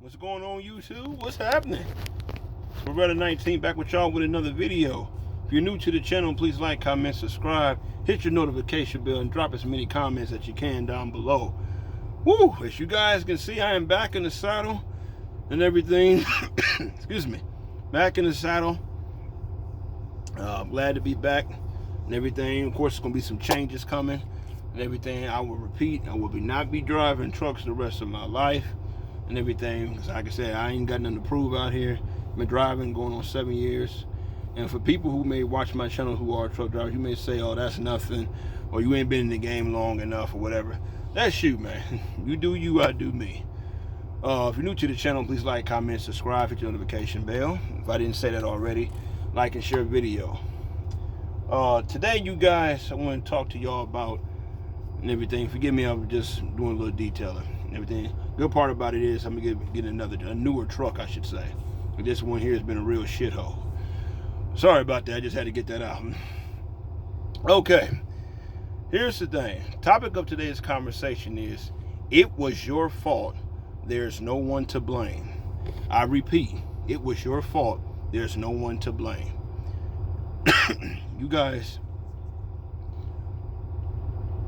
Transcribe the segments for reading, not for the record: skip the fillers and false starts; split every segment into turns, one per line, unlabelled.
What's going on, YouTube? What's happening? It's Beretta 19 back with y'all with another video. If you're new to the channel, please like, comment, subscribe, hit your notification bell, and drop as many comments as you can down below. Woo! As you guys can see, I am back in the saddle and everything. Excuse me. Back in the saddle. I'm glad to be back and everything. Of course, there's going to be some changes coming and everything. I will repeat, I will not be driving trucks the rest of my life and everything. Because like I said, I ain't got nothing to prove out here. I've been driving going on 7 years. And for people who may watch my channel who are truck drivers, you may say, oh, that's nothing, or you ain't been in the game long enough or whatever. That's you, man. You do you, I do me. If you're new to the channel, please like, comment, subscribe, hit your notification bell. If I didn't say that already, like and share video. Today, you guys, I want to talk to y'all about and everything. Forgive me, I'm just doing a little detailing and everything. Good part about it is I'm gonna get a newer truck, I should say. This one here has been a real shithole. Sorry about that. I just had to get that out. Okay. Here's the thing. Topic of today's conversation is, it was your fault. There's no one to blame. I repeat, it was your fault. There's no one to blame. You guys,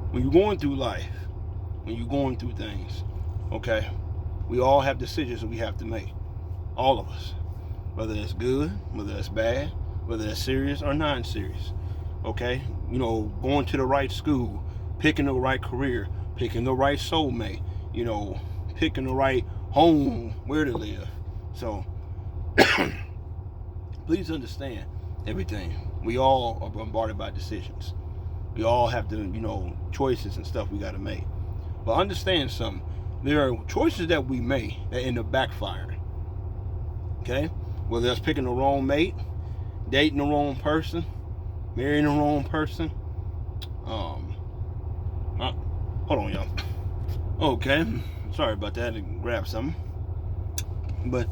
when you're going through life, when you're going through things, okay, we all have decisions that we have to make. All of us. Whether it's good, whether it's bad, whether it's serious or non-serious. Okay? You know, going to the right school, picking the right career, picking the right soulmate, you know, picking the right home, where to live. So, please understand everything. We all are bombarded by decisions. We all have to, you know, choices and stuff we got to make. But understand something. There are choices that we make that end up backfiring. Okay? Whether it's picking the wrong mate, dating the wrong person, marrying the wrong person. Hold on, y'all. Okay. Sorry about that. I had to grab something. But,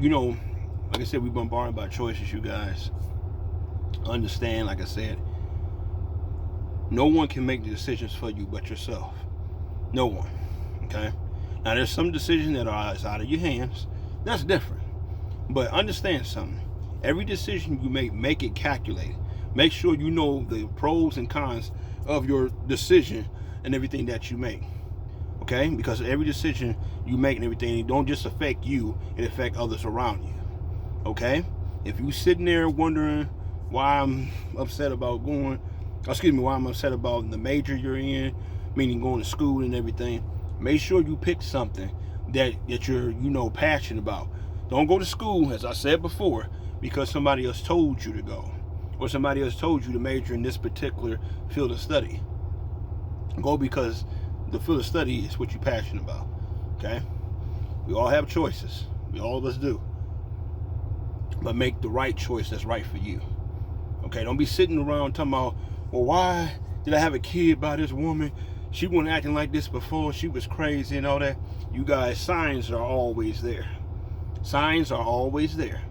you know, like I said, we're bombarded by choices, you guys. Understand, like I said, no one can make the decisions for you but yourself. No one. Okay? Now, there's some decisions that are out of your hands. That's different. But understand something. Every decision you make it calculated. Make sure you know the pros and cons of your decision and everything that you make. Okay? Because every decision you make and everything, it don't just affect you, it affects others around you. Okay? If you sitting there wondering why I'm upset about why I'm upset about the major you're in, meaning going to school and everything, make sure you pick something that you're, you know, passionate about. Don't go to school, as I said before, because somebody else told you to go, or somebody else told you to major in this particular field of study. Go because the field of study is what you're passionate about. Okay? We all have choices. All of us do. But make the right choice that's right for you. Okay? Don't be sitting around talking about, well, why did I have a kid by this woman? She wasn't acting like this before. She was crazy and all that. You guys, signs are always there. Signs are always there.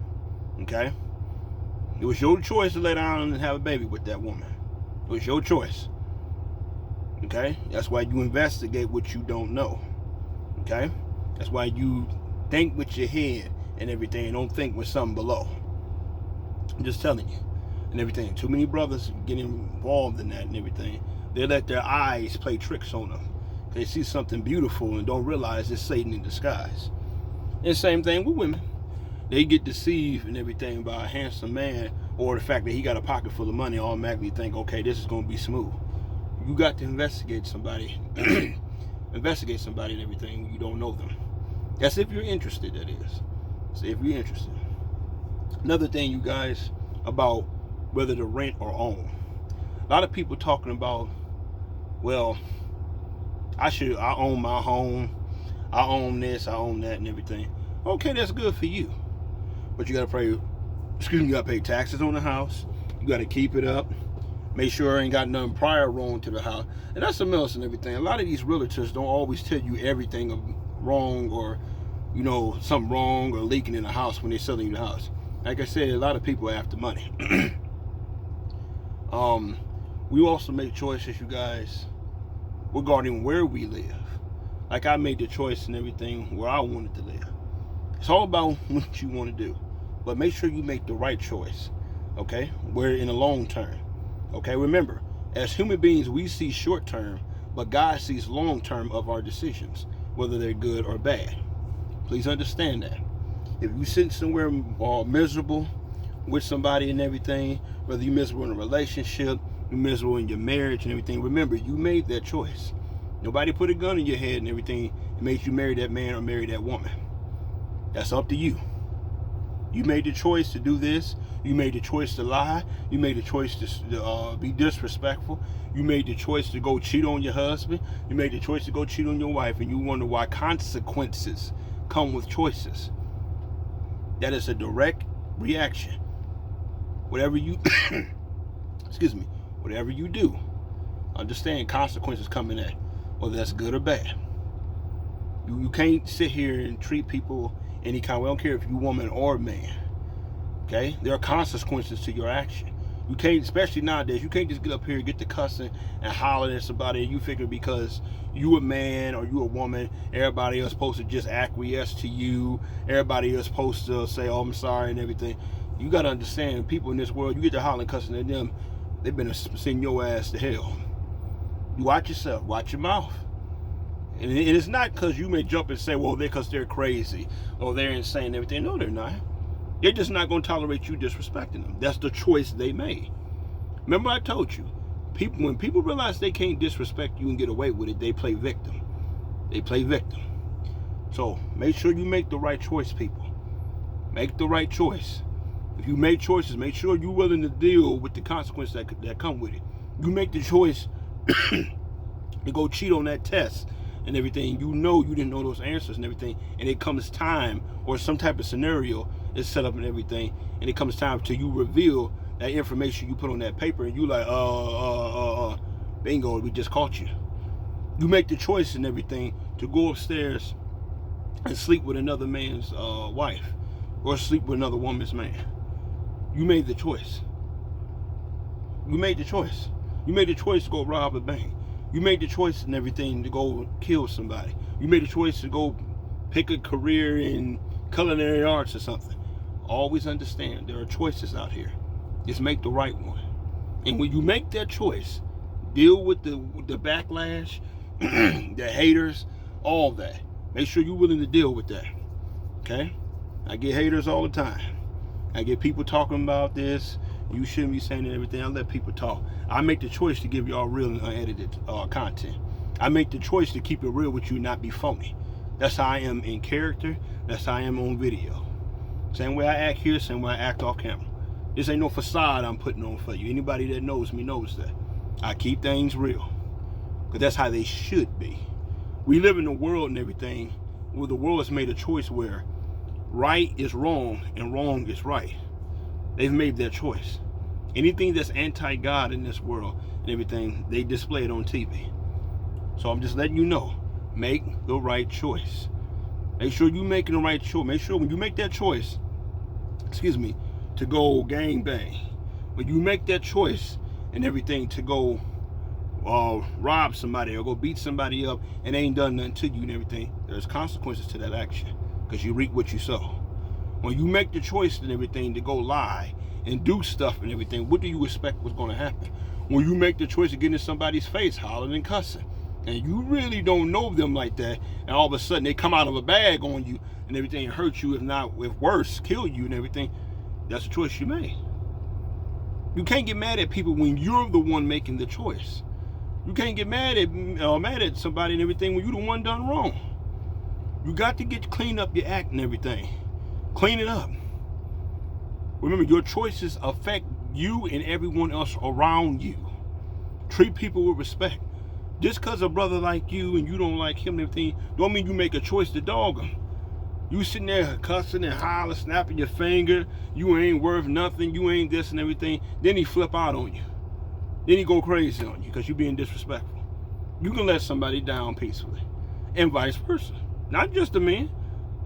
Okay? It was your choice to lay down and have a baby with that woman. It was your choice. Okay? That's why you investigate what you don't know. Okay? That's why you think with your head and everything. Don't think with something below. I'm just telling you. And everything. Too many brothers get involved in that and everything. They let their eyes play tricks on them. They see something beautiful and don't realize it's Satan in disguise. And same thing with women. They get deceived and everything by a handsome man, or the fact that he got a pocket full of money, automatically think, okay, this is going to be smooth. You got to investigate somebody. Investigate somebody and everything when you don't know them. That's if you're interested, that is. So if you're interested. Another thing, you guys, about whether to rent or own. A lot of people talking about, well, I own my home. I own this, I own that and everything. Okay, that's good for you. But you gotta pay taxes on the house. You gotta keep it up. Make sure I ain't got nothing prior wrong to the house. And that's something else and everything. A lot of these realtors don't always tell you everything wrong, or, you know, something wrong or leaking in the house when they're selling you the house. Like I said, a lot of people are after money. We also make choices, you guys, regarding where we live. like I made the choice and everything where I wanted to live. It's all about what you want to do. But make sure you make the right choice. Okay? We're in the long term. Okay? Remember, as human beings, we see short term, but God sees long term of our decisions, whether they're good or bad. Please understand that. If you sit somewhere miserable with somebody and everything, whether you're miserable in a relationship, you're miserable in your marriage and everything, remember, you made that choice. Nobody put a gun in your head and everything and made you marry that man or marry that woman. That's up to you. You made the choice to do this. You made the choice to lie. You made the choice to be disrespectful. You made the choice to go cheat on your husband. You made the choice to go cheat on your wife, and you wonder why consequences come with choices. That is a direct reaction. Whatever you, excuse me, whatever you do, understand consequences coming at, whether that's good or bad. You can't sit here and treat people any kind of way. I don't care if you're a woman or a man. Okay? There are consequences to your action. You can't, especially nowadays, you can't just get up here and get to cussing and hollering at somebody and you figure because you a man or you a woman, everybody else supposed to just acquiesce to you. Everybody else supposed to say, oh, I'm sorry and everything. You got to understand, people in this world, you get to hollering cussing at them, they've been sending your ass to hell. You watch yourself. Watch your mouth. And it's not because you may jump and say, well, because they're crazy or they're insane and everything. No, they're not. They're just not going to tolerate you disrespecting them. That's the choice they made. Remember I told you, when people realize they can't disrespect you and get away with it, they play victim. They play victim. So make sure you make the right choice, people. Make the right choice. If you make choices, make sure you're willing to deal with the consequences that come with it. You make the choice to go cheat on that test and everything, you know you didn't know those answers and everything, and it comes time or some type of scenario is set up and everything, and it comes time to you reveal that information you put on that paper, and you like, bingo, we just caught you. You make the choice and everything to go upstairs and sleep with another man's wife or sleep with another woman's man. You made the choice. You made the choice. You made the choice to go rob a bank. You made the choice and everything to go kill somebody. You made the choice to go pick a career in culinary arts or something. Always understand there are choices out here. Just make the right one. And when you make that choice, deal with the backlash, the haters, all that. Make sure you're willing to deal with that. Okay? I get haters all the time. I get people talking about this. You shouldn't be saying everything. I let people talk. I make the choice to give y'all real and unedited content. I make the choice to keep it real with you, not be phony. That's how I am in character. That's how I am on video. Same way I act here, same way I act off camera. This ain't no facade I'm putting on for you. Anybody that knows me knows that. I keep things real. Because that's how they should be. We live in a world and everything where the world has made a choice where right is wrong and wrong is right. They've made their choice. Anything that's anti-God in this world and everything, they display it on TV. So I'm just letting you know, make the right choice. Make sure you're making the right choice. Make sure when you make that choice, to go gang bang, when you make that choice and everything to go rob somebody or go beat somebody up and they ain't done nothing to you and everything, there's consequences to that action because you reap what you sow. When you make the choice and everything to go lie and do stuff and everything, what do you expect was going to happen? When you make the choice to get in somebody's face, hollering and cussing, and you really don't know them like that, and all of a sudden they come out of a bag on you and everything and hurt you, if worse, kill you and everything, that's a choice you made. You can't get mad at people when you're the one making the choice. You can't get mad at somebody and everything when you're the one done wrong. You got to clean up your act and everything. Clean it up. Remember, your choices affect you and everyone else around you. Treat people with respect. Just because a brother like you and you don't like him and everything, don't mean you make a choice to dog him. You sitting there cussing and hollering, snapping your finger. You ain't worth nothing. You ain't this and everything. Then he flip out on you. Then he go crazy on you because you being disrespectful. You can let somebody down peacefully. And vice versa. Not just the man.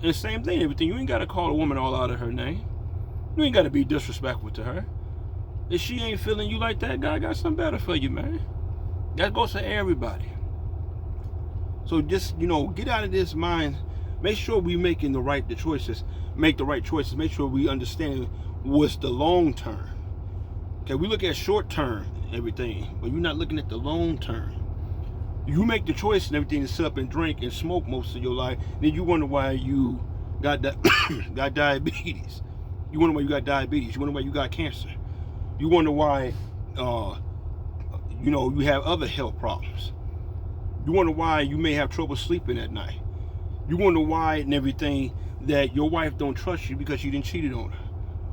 And the same thing, everything. You ain't got to call a woman all out of her name. You ain't got to be disrespectful to her. If she ain't feeling you like that, God got something better for you, man. That goes to everybody. So just, get out of this mind. Make sure we making the choices. Make the right choices. Make sure we understand what's the long term. Okay, we look at short term everything, but you're not looking at the long term. You make the choice and everything to sit up and drink and smoke most of your life, then you wonder why you got got diabetes. You wonder why you got diabetes. You wonder why you got cancer. You wonder why, you have other health problems. You wonder why you may have trouble sleeping at night. You wonder why and everything that your wife don't trust you because you didn't cheated on her,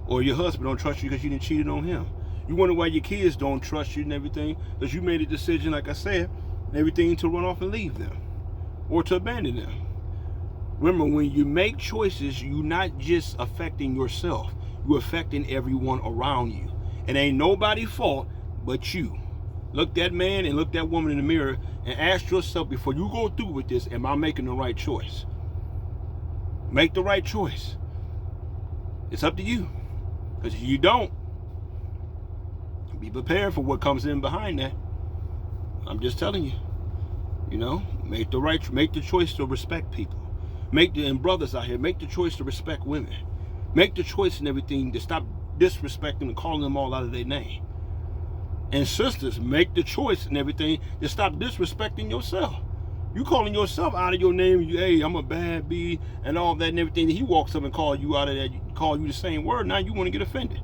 or your husband don't trust you because you didn't cheated on him. You wonder why your kids don't trust you and everything because you made a decision, like I said, and everything to run off and leave them or to abandon them. Remember, when you make choices, you're not just affecting yourself, you're affecting everyone around you. It ain't nobody's fault but you. Look that man and look that woman in the mirror and ask yourself before you go through with this, am I making the right choice? Make the right choice. It's up to you. Because if you don't, be prepared for what comes in behind that. I'm just telling you. Make the choice to respect people. And brothers out here, make the choice to respect women. Make the choice and everything to stop disrespecting and calling them all out of their name. And sisters, make the choice and everything to stop disrespecting yourself. You calling yourself out of your name, hey, I'm a bad bee and all that and everything. He walks up and call you out of that, call you the same word. Now you want to get offended.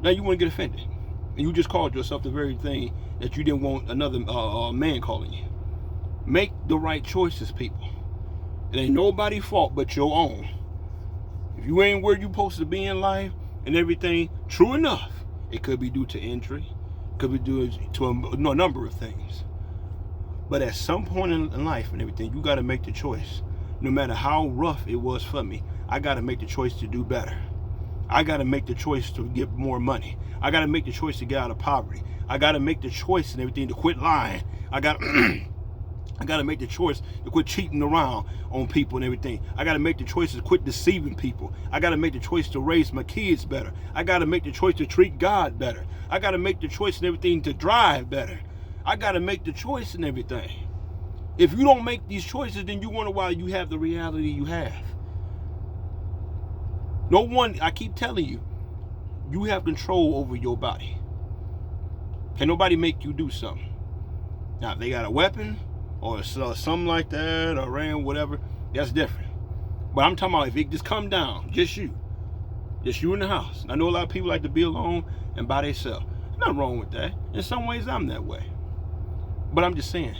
And you just called yourself the very thing that you didn't want another man calling you. Make the right choices, people. It ain't nobody's fault but your own. If you ain't where you supposed to be in life and everything, true enough, it could be due to injury, could be due to a number of things. But at some point in life and everything, you got to make the choice. No matter how rough it was for me, I got to make the choice to do better. I got to make the choice to get more money. I got to make the choice to get out of poverty. I got to make the choice and everything to quit lying. I got to make the choice to quit cheating around on people and everything. I got to make the choice to quit deceiving people. I got to make the choice to raise my kids better. I got to make the choice to treat God better. I got to make the choice and everything to drive better. I got to make the choice and everything. If you don't make these choices, then you wonder why you have the reality you have. No one, I keep telling you, you have control over your body. Can nobody make you do something? Now, if they got a weapon or something like that, or ran, whatever, that's different. But I'm talking about if it just come down, just you in the house. I know a lot of people like to be alone and by themselves. Nothing wrong with that. In some ways, I'm that way. But I'm just saying,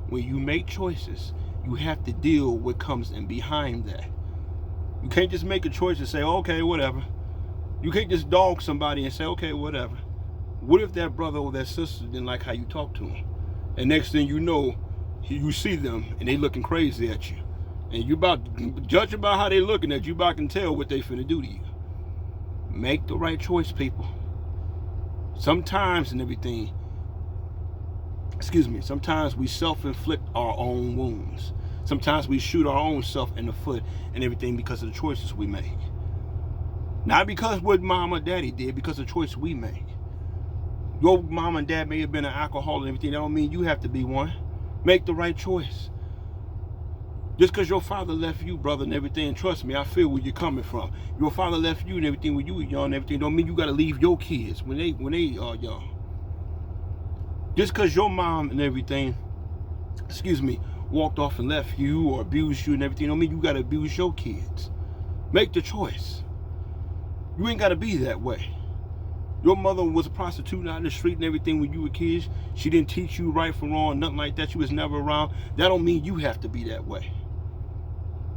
when you make choices, you have to deal with what comes in behind that. You can't just make a choice and say, okay, whatever. You can't just dog somebody and say, okay, whatever. What if that brother or that sister didn't like how you talk to them? And next thing you know, you see them and they looking crazy at you. And you judge about how they looking at you, about can tell what they finna do to you. Make the right choice, people. Sometimes we self-inflict our own wounds. Sometimes we shoot our own self in the foot and everything because of the choices we make. Not because what mom or daddy did, because of the choice we make. Your mom and dad may have been an alcoholic and everything. That don't mean you have to be one. Make the right choice. Just because your father left you, brother, and everything, trust me, I feel where you're coming from. Your father left you and everything when you were young and everything, don't mean you got to leave your kids when they are young. Just because your mom and everything, walked off and left you or abused you and everything, don't mean you got to abuse your kids. Make the choice. You ain't got to be that way. Your mother was a prostitute out in the street and everything when you were kids. She didn't teach you right from wrong, nothing like that. She was never around. That don't mean you have to be that way.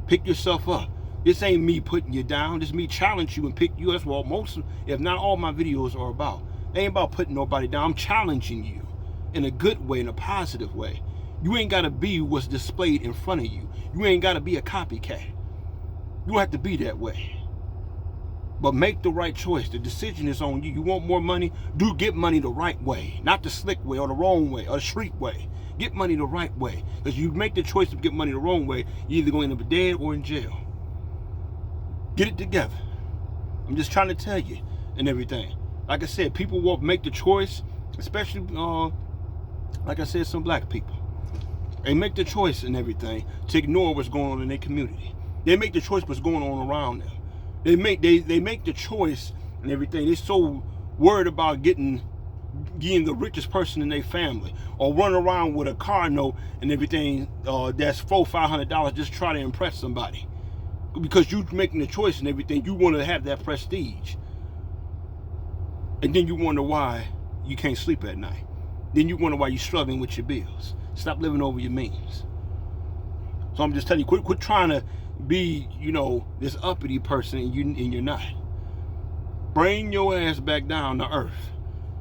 Pick yourself up. This ain't me putting you down. This is me challenge you and pick you. That's what most, if not all, my videos are about. They ain't about putting nobody down. I'm challenging you in a good way, in a positive way. You ain't got to be what's displayed in front of you. You ain't got to be a copycat. You don't have to be that way. But make the right choice. The decision is on you. You want more money? Get money the right way. Not the slick way or the wrong way or the street way. Get money the right way. Because you make the choice to get money the wrong way, you're either going to end up dead or in jail. Get it together. I'm just trying to tell you and everything. Like I said, people will make the choice, especially, like I said, some black people. They make the choice and everything to ignore what's going on in their community. They make the choice what's going on around them. They make the choice and everything. They're so worried about getting the richest person in their family, or run around with a car note and everything that's $400-500 just try to impress somebody. Because you making the choice and everything, you want to have that prestige. And then you wonder why you can't sleep at night. Then you wonder why you're struggling with your bills. Stop living over your means. So I'm just telling you, quit trying to be, this uppity person and you're not. Bring your ass back down to earth.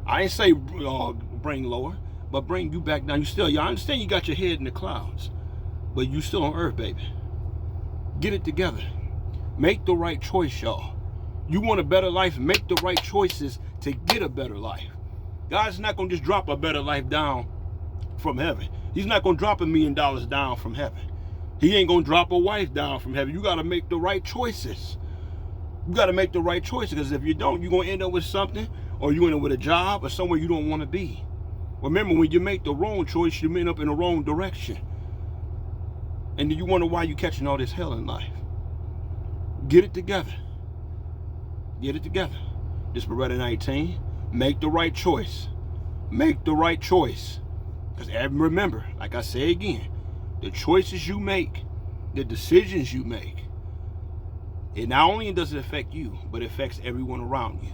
I ain't say bring lower, but bring you back down. I understand you got your head in the clouds, but you still on earth, baby. Get it together. Make the right choice, y'all. You want a better life, make the right choices to get a better life. God's not going to just drop a better life down from heaven. He's not going to drop $1 million down from heaven. He ain't going to drop a wife down from heaven. You got to make the right choices. You got to make the right choices, because if you don't, you're going to end up with something, or you end up with a job or somewhere you don't want to be. Remember, when you make the wrong choice, you end up in the wrong direction. And then you wonder why you're catching all this hell in life. Get it together. Get it together. This is Beretta 19. Make the right choice. Make the right choice. Because remember, like I say again, the choices you make, the decisions you make, it not only does it affect you, but it affects everyone around you.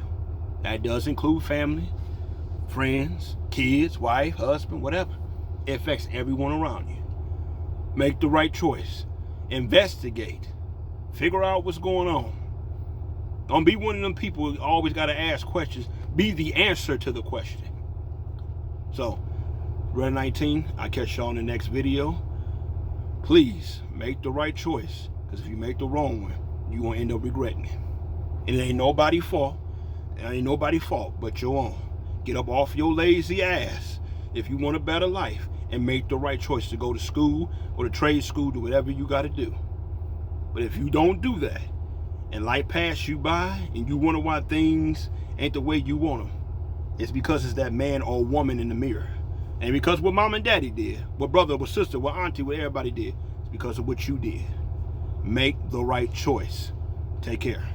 That does include family, friends, kids, wife, husband, whatever. It affects everyone around you. Make the right choice. Investigate. Figure out what's going on. Don't be one of them people who always got to ask questions. Be the answer to the question. So, Beretta 19, I'll catch y'all in the next video. Please, make the right choice. Because if you make the wrong one, you're going to end up regretting it. It ain't nobody's fault. It ain't nobody's fault but your own. Get up off your lazy ass if you want a better life, and make the right choice to go to school or to trade school, do whatever you got to do. But if you don't do that, and life pass you by, and you wonder why things ain't the way you want them, it's because it's that man or woman in the mirror. And because what mom and daddy did, what brother, what sister, what auntie, what everybody did, it's because of what you did. Make the right choice. Take care.